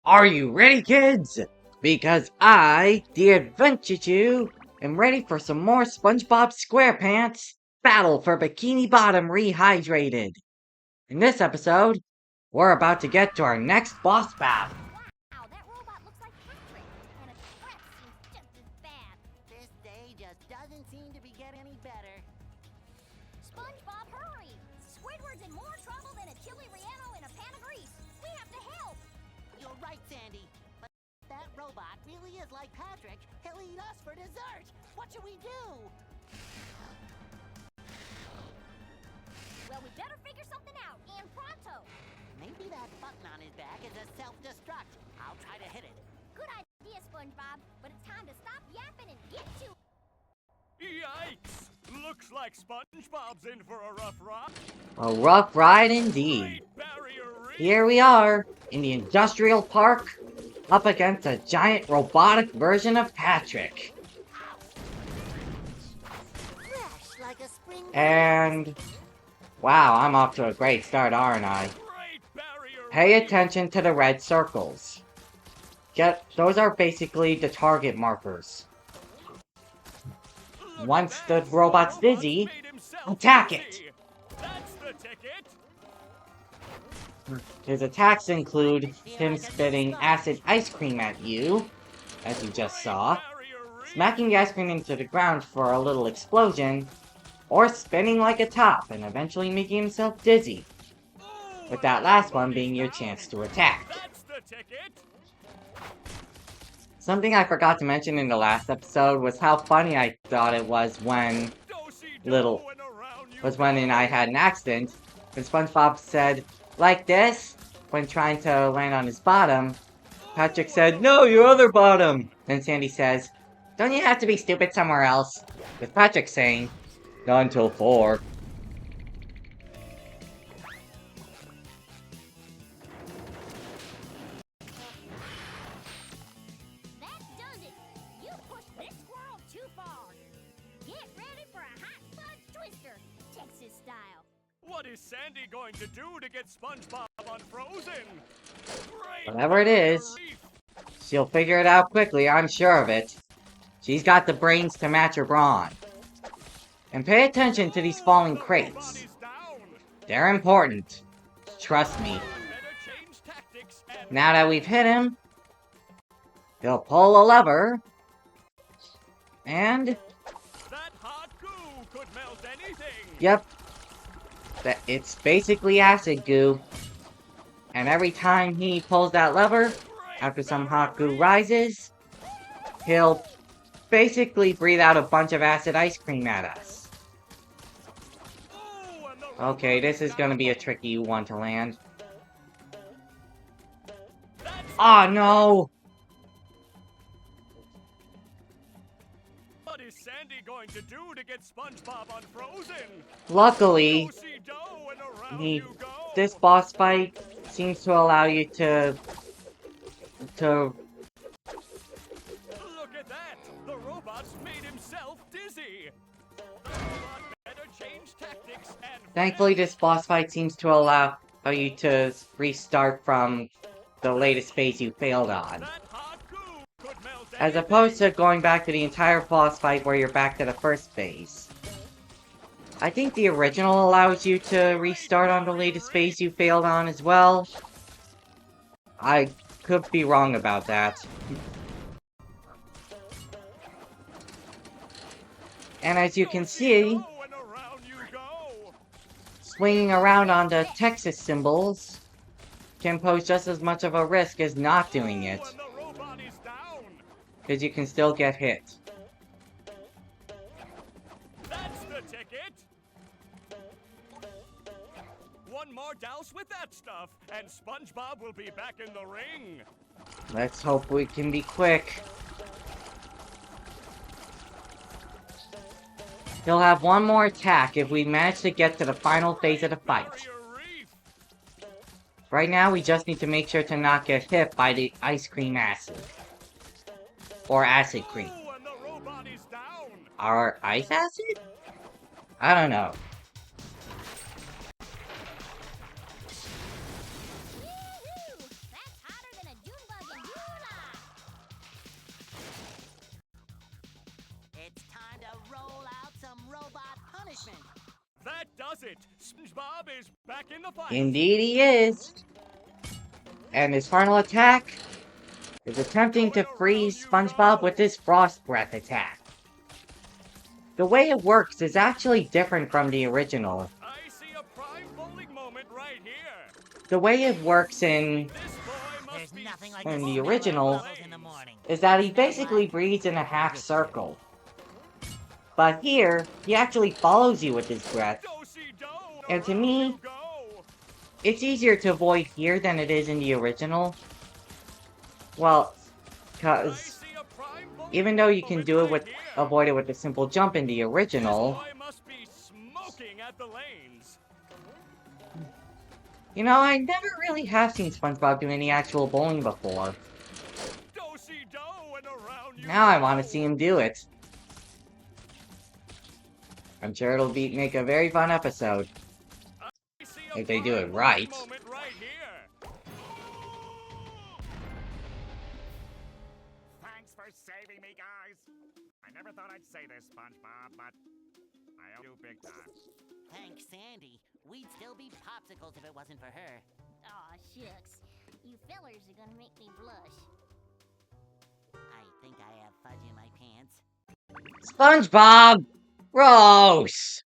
Are you ready, kids? Because I, the Adventure Jew, am ready for some more SpongeBob SquarePants Battle for Bikini Bottom Rehydrated. In this episode, we're about to get to our next boss battle. Wow, that robot looks like Patrick, and its breath seems just as bad. This day just doesn't seem to be getting any better. SpongeBob, hurry! Squidward's in more trouble than a chili relleno in a pan of grease. We have to help! You're right, Sandy. But that robot really is like Patrick. He'll eat us for dessert. What should we do? Well, we better figure something out, and pronto! Maybe that button on his back is a self-destruct. I'll try to hit it. Good idea, SpongeBob, but it's time to stop yapping and get to... Yikes! Looks like SpongeBob's in for a rough ride. A rough ride indeed. Great Barrier Reef. Here we are, in the industrial park, up against a giant robotic version of Patrick. Fresh like a spring. And... wow, I'm off to a great start, aren't I? Great Barrier Pay Reef. attention to the red circles. Those are basically the target markers. Look Once at the that. robot's Robot's dizzy, made himself attack dizzy. it. That's the ticket. His attacks include him spitting acid ice cream at you, as you just saw, Barrier Reef. smacking the ice cream into the ground for a little explosion, or spinning like a top and eventually making himself dizzy, Ooh, with that last one being your chance to attack. That's the ticket. Something I forgot to mention in the last episode was how funny I thought it was when Do-si-do Little- and around you when I had an accident, when SpongeBob said, like this, when trying to land on his bottom. Patrick said, no, your other bottom! Then Sandy says, don't you have to be stupid somewhere else? With Patrick saying, not until 4. That does it! You pushed this squirrel too far! Get ready for a hot fudge twister, Texas style! What is Sandy going to do to get SpongeBob unfrozen? Great Whatever it Barrier is. Reef. She'll figure it out quickly, I'm sure of it. She's got the brains to match her brawn. And pay attention to these falling The crates. robot is down. They're important. Trust me. Better change tactics and Now that we've hit him, he'll pull a lever, and, that hot goo could melt anything. yep, it's basically acid goo. And every time he pulls that lever, Great after some Barrier hot goo Reef. rises, he'll basically breathe out a bunch of acid ice cream at us. Ooh, and the Okay, robot this is gonna be a down. tricky one to land. That's Oh no! What is Sandy going to do to get SpongeBob unfrozen? Luckily, Do-si-do and around he- you go. this boss fight seems to allow you to Look at that! The robot's made himself dizzy. The robot better change tactics and thankfully this boss fight seems to allow you to restart from the latest phase you failed on. that hot goo could melt As anything. opposed to going back to the entire boss fight where you're back to the first phase. I think the original allows you to restart on the latest phase you failed on as well. I could be wrong about that. And as you can see, Do-si-do and around you go. swinging around on the Texas symbols can pose just as much of a risk as not doing it, Ooh, and the robot is down. because you can still get hit. That's the ticket. One more douse with that stuff, and SpongeBob will be back in the ring. Let's hope we can be quick. He'll have one more attack if we manage to get to the final phase of the fight. Barrier Reef. Right now, we just need to make sure to not get hit by the ice cream acid. Or acid cream. Ooh, and the robot is down. Or ice acid? I don't know. Woo-hoo! That's hotter than a June bug does it. SpongeBob is back in the fight. Indeed he is. And his final attack is attempting to freeze SpongeBob with his frost breath attack. The way it works is actually different from the original. I see a prime bowling moment right here. The way it works in This boy must There's be nothing like in a the smell of original bubbles in the morning. is that he basically breathes in a half circle. But here, he actually follows you with his breath. Do-si-do, And to around me, you go. it's easier to avoid here than it is in the original. Well, I cause see a prime bowling even though you can moment do it right with here. avoid it with a simple jump in the This original, boy must be smoking at the lanes. you know, I never really have seen SpongeBob do any actual bowling before. Do-si-do, and around you Now I go. want to see him do it. I'm sure it'll make a very fun episode. I see a If they do it prime right. bowling moment right here. Thanks for saving me, guys. I never thought I'd say this, SpongeBob, but I owe you big time. Thanks, Sandy. We'd still be popsicles if it wasn't for her. Aw, shucks. You fellers are gonna make me blush. I think I have fudge in my pants. SpongeBob! Gross!